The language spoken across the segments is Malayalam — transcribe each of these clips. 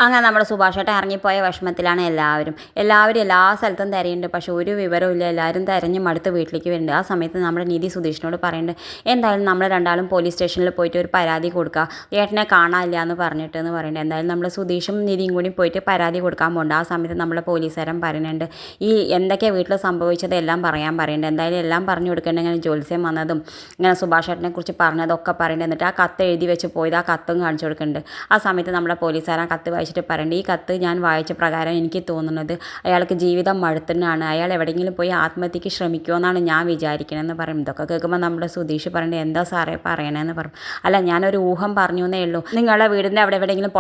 അങ്ങനെ നമ്മുടെ സുഭാഷേട്ടൻ ഇറങ്ങിപ്പോയ വിഷമത്തിലാണ് എല്ലാവരും എല്ലാ സ്ഥലത്തും തിരയുന്നുണ്ട്. പക്ഷെ ഒരു വിവരമില്ല. എല്ലാവരും തിരഞ്ഞ് മടുത്ത് വീട്ടിലേക്ക് വരുന്നുണ്ട്. ആ സമയത്ത് നമ്മുടെ നിധി സുധീഷിനോട് പറയുന്നുണ്ട്, എന്തായാലും നമ്മൾ രണ്ടാളും പോലീസ് സ്റ്റേഷനിൽ പോയിട്ട് ഒരു പരാതി കൊടുക്കുക, ഏട്ടനെ കാണാനില്ല എന്ന് പറയുന്നുണ്ട്. എന്തായാലും നമ്മൾ സുധീഷും നിധിയും കൂടി പോയിട്ട് പരാതി കൊടുക്കാൻ പോകുന്നുണ്ട്. ആ സമയത്ത് നമ്മളെ പോലീസുകാരൻ പറയുന്നുണ്ട്, ഈ എന്തൊക്കെയാണ് വീട്ടിൽ സംഭവിച്ചത് എല്ലാം പറയുന്നുണ്ട്. എന്തായാലും എല്ലാം പറഞ്ഞു കൊടുക്കേണ്ട, ഇങ്ങനെ ജ്യോത്സ്യം വന്നതും ഇങ്ങനെ സുഭാഷേട്ടനെ കുറിച്ച് പറഞ്ഞതൊക്കെ പറയുന്നുണ്ട്. എന്നിട്ട് ആ കത്ത് എഴുതി വെച്ച് പോയത് ആ കത്തും കാണിച്ചു കൊടുക്കുന്നുണ്ട്. ആ സമയത്ത് നമ്മുടെ പോലീസുകാരൻ കത്ത് വായിച്ചിട്ട് പറയുന്നുണ്ട്, ഈ കത്ത് ഞാൻ വായിച്ച പ്രകാരം എനിക്ക് തോന്നുന്നത് അയാൾക്ക് ജീവിതം മടുത്തനാണ്, അയാൾ എവിടെയെങ്കിലും പോയി ആത്മഹത്യക്ക് ശ്രമിക്കുമെന്നാണ് ഞാൻ വിചാരിക്കണമെന്ന് പറയും. ഇതൊക്കെ കേൾക്കുമ്പോൾ നമ്മുടെ സുധീഷ് പറയുന്നത്, എന്താ സാറേ പറയണമെന്ന് പറയും. അല്ല, ഞാനൊരു ഊഹം പറഞ്ഞു എന്നേ ഉള്ളൂ. നിങ്ങളുടെ വീടിൻ്റെ അവിടെ എവിടെയെങ്കിലും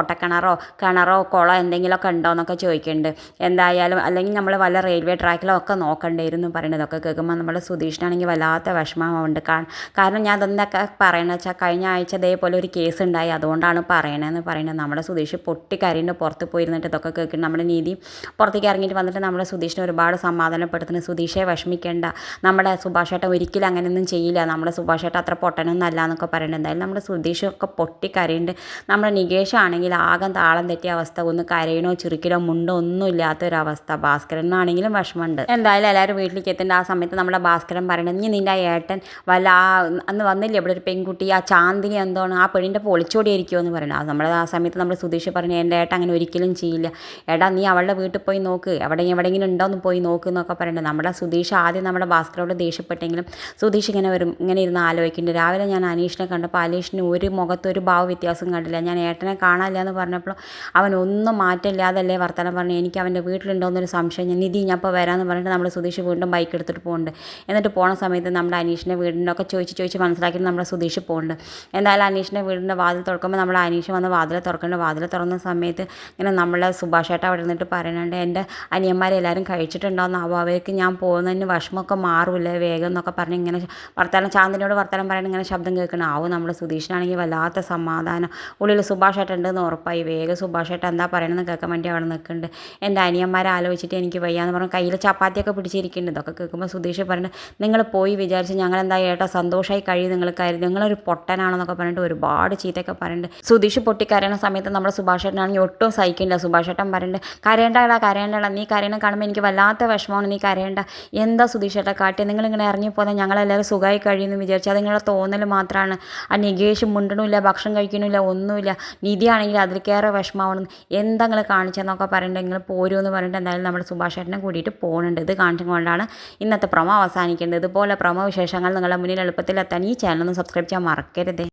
കിണറോ കുളം എന്തെങ്കിലുമൊക്കെ ഉണ്ടോ എന്നൊക്കെ ചോദിക്കുന്നുണ്ട്. എന്തായാലും അല്ലെങ്കിൽ നമ്മൾ വല്ല റെയിൽവേ ട്രാക്കിലോ ഒക്കെ നോക്കണ്ടായിരുന്നു പറയുന്നത്. ഇതൊക്കെ കേൾക്കുമ്പോൾ നമ്മുടെ സുധീഷിനാണെങ്കിൽ വല്ലാത്ത വിഷമമുണ്ട്. കാരണം ഞാൻ അതെന്തൊക്കെ പറയണമെന്ന് വെച്ചാൽ കഴിഞ്ഞ ആഴ്ച ഇതേപോലെ ഒരു കേസ് ഉണ്ടായി, അതുകൊണ്ടാണ് പറയണതെന്ന് പറയുന്നത്. നമ്മുടെ സുധീഷ് പൊട്ടിക്കരയുണ്ട് പുറത്ത് പോയിരുന്നിട്ട്. ഇതൊക്കെ കേൾക്കുന്നു. നമ്മുടെ നീതി പുറത്തേക്ക് ഇറങ്ങിയിട്ട് വന്നിട്ട് നമ്മുടെ സുധീഷിനെ ഒരുപാട് സമാധാനപ്പെടുത്തുന്നു. സുധീഷെ വിഷമിക്കേണ്ട, നമ്മുടെ സുഭാഷേട്ടൻ ഒരിക്കലും അങ്ങനെയൊന്നും ചെയ്യില്ല, നമ്മുടെ സുഭാഷേട്ടൻ അത്ര പൊട്ടനൊന്നും അല്ല എന്നൊക്കെ പറയുന്നത്. എന്തായാലും നമ്മുടെ സുധീഷൊക്കെ പൊട്ടിക്കരയുണ്ട്. നമ്മുടെ നികേഷ് ആണെങ്കിൽ ആകെ താളം തെറ്റിയ അവസ്ഥ, ഒന്ന് കരയണോ ചിരിക്കലോ മുണ്ടോ ഒന്നും ഇല്ലാത്തൊരവസ്ഥ. ഭാസ്കരനാണെങ്കിലും വിഷമമുണ്ട്. എന്തായാലും എല്ലാവരും വീട്ടിലേക്ക് എത്തേണ്ട. ആ സമയത്ത് നമ്മുടെ ഭാസ്കരൻ പറയുന്നത്, ഇനി നിൻ്റെ ഏട്ടൻ വല്ല അന്ന് വന്നില്ലേ ഇവിടെ ഒരു പെൺകുട്ടി, ആ ചാന്ദിനി എന്തോണ് ആ പെണ്ണിൻ്റെ പൊളിച്ചോടിയായിരിക്കുമോ എന്ന് പറയുന്നത്. ആ സമയത്ത് നമ്മുടെ സുധീഷ് പറഞ്ഞു, എൻ്റെ ഏട്ടൻ അങ്ങനെ ഒരിക്കലും ചെയ്യില്ല, എടാ നീ അവളുടെ വീട്ടിൽ പോയി നോക്ക്, എവിടെയെങ്കിലും ഉണ്ടോ എന്ന് പോയി നോക്ക് എന്നൊക്കെ പറയുന്നത്. നമ്മുടെ സുധീഷ് ആദ്യം നമ്മുടെ ഭാസ്കരോട് ദേഷ്യപ്പെട്ടെങ്കിലും സുധീഷ് ഇങ്ങനെ ഇരുന്ന് ആലോചിക്കുന്നുണ്ട്. രാവിലെ ഞാൻ അനീഷിനെ കണ്ടപ്പോൾ അനീഷിന് ഒരു മുഖത്തൊരു ഭാവ വ്യത്യാസം കണ്ടില്ല. ഞാൻ ഏട്ടനെ കാണാനില്ല എന്ന് പറഞ്ഞപ്പോൾ അവൻ ഒന്നും മാറ്റമില്ലാതല്ലേ വർത്തമാനം പറഞ്ഞു. എനിക്ക് അവൻ്റെ വീട്ടിലുണ്ടോയെന്നൊരു സംശയം. നിധി ഞാൻ ഇപ്പോൾ വരാമെന്ന് പറഞ്ഞിട്ട് നമ്മുടെ സുധീഷ് വീണ്ടും ബൈക്ക് എടുത്തിട്ട് പോകുന്നുണ്ട്. എന്നിട്ട് പോണ സമയത്ത് നമ്മുടെ അനീഷിൻ്റെ വീടിൻ്റെ ഒക്കെ ചോദിച്ച് മനസ്സിലാക്കി നമ്മുടെ സുധീഷ് പോകുന്നുണ്ട്. എന്തായാലും അനീഷിൻ്റെ വീടിൻ്റെ വാതിൽ തുറക്കുമ്പോൾ നമ്മുടെ അനീഷ് വന്ന് വാതിൽ തുറക്കുന്നുണ്ട്. വാതിൽ തുറന്ന സമയത്ത് ഇങ്ങനെ നമ്മളെ സുഭാഷേട്ട അവിടെ നിന്നിട്ട് പറയുന്നുണ്ട്, എൻ്റെ അനിയന്മാരെല്ലാവരും കഴിച്ചിട്ടുണ്ടോയെന്നാവോ, അവർക്ക് ഞാൻ പോകുന്നതിന് വിഷമമൊക്കെ മാറില്ലേ വേഗം എന്നൊക്കെ പറഞ്ഞ് ഇങ്ങനെ ചാന്ദിനിയോട് വർത്തമാനം പറയുന്നത് ഇങ്ങനെ ശബ്ദം കേൾക്കണം. നമ്മുടെ സുധീഷിനാണെങ്കിൽ വല്ലാത്ത സമാധാനം, ഉള്ളിൽ സുഭാഷേട്ട ഉണ്ടെന്ന് ഉറപ്പായി. വേഗം സുഭാഷേട്ട എന്താ പറയണമെന്ന് കേൾക്കാൻ വേണ്ടി അവിടെ നിൽക്കുന്നുണ്ട്. എൻ്റെ അനിയന്മാരെ ആലോചിച്ചിട്ട് എനിക്ക് വയ്യാന്ന് പറഞ്ഞ് കയ്യിൽ ചപ്പാത്തിയൊക്കെ പിടിച്ചിരിക്കുന്നുണ്ട്. ഇതൊക്കെ കേൾക്കുമ്പോൾ സുധീഷ് പറയുന്നത്, നിങ്ങൾ പോയി വിചാരിച്ച് ഞങ്ങളെന്താ ഏട്ടാ സന്തോഷമായി കഴിയും, നിങ്ങൾ കരുതി നിങ്ങളൊരു പൊട്ടനാണെന്നൊക്കെ പറഞ്ഞിട്ട് ഒരുപാട് ചീത്തയൊക്കെ പറയുന്നുണ്ട്. സുധീഷ് പൊട്ടിക്കരയുന്ന സമയത്ത് നമ്മുടെ സുഭാഷേട്ടനാണെങ്കിൽ ഒട്ടും സഹിക്കില്ല. സുഭാഷേട്ടൻ പറയുന്നുണ്ട്, കരയേണ്ടടാ, നീ കരയണ കാണുമ്പോൾ എനിക്ക് വല്ലാത്ത വിഷമമാണ്, നീ കരയേണ്ട. എന്താ സുധീഷേട്ടാ കാട്ടിയ, നിങ്ങളിങ്ങനെ ഇറങ്ങിപ്പോന്നെ ഞങ്ങളെല്ലാവരും സുഖമായി കഴിയുമെന്ന് വിചാരിച്ചു, അത് നിങ്ങളുടെ തോന്നൽ മാത്രമാണ്. ആ നികേഷ് മുണ്ടണമില്ല, ഭക്ഷണം കഴിക്കണില്ല, ഒന്നുമില്ല. നിധിയാണെങ്കിൽ അതിലേക്കേറെ വിഷമമാവണം, എന്താ നിങ്ങൾ കാണിച്ചെന്നൊക്കെ പറയുന്നുണ്ട്. നിങ്ങൾ പോരുമെന്ന് പറഞ്ഞിട്ട് എന്തായാലും നമ്മുടെ സുഭാഷേട്ടനെ കൂടിയിട്ട് പോകുന്നുണ്ട്. ഇത് കാണിച്ചുകൊണ്ടാണ് ഇന്നത്തെ പ്രമോ അവസാനിക്കേണ്ടത്. ഇതുപോലെ പ്രമോ വിശേഷങ്ങൾ നിങ്ങളുടെ മുന്നിൽ എളുപ്പത്തിൽ എത്താൻ ഈ ചാനൽ ഒന്ന് സബ്സ്ക്രൈബ് ചെയ്യാൻ മറക്കരുത്.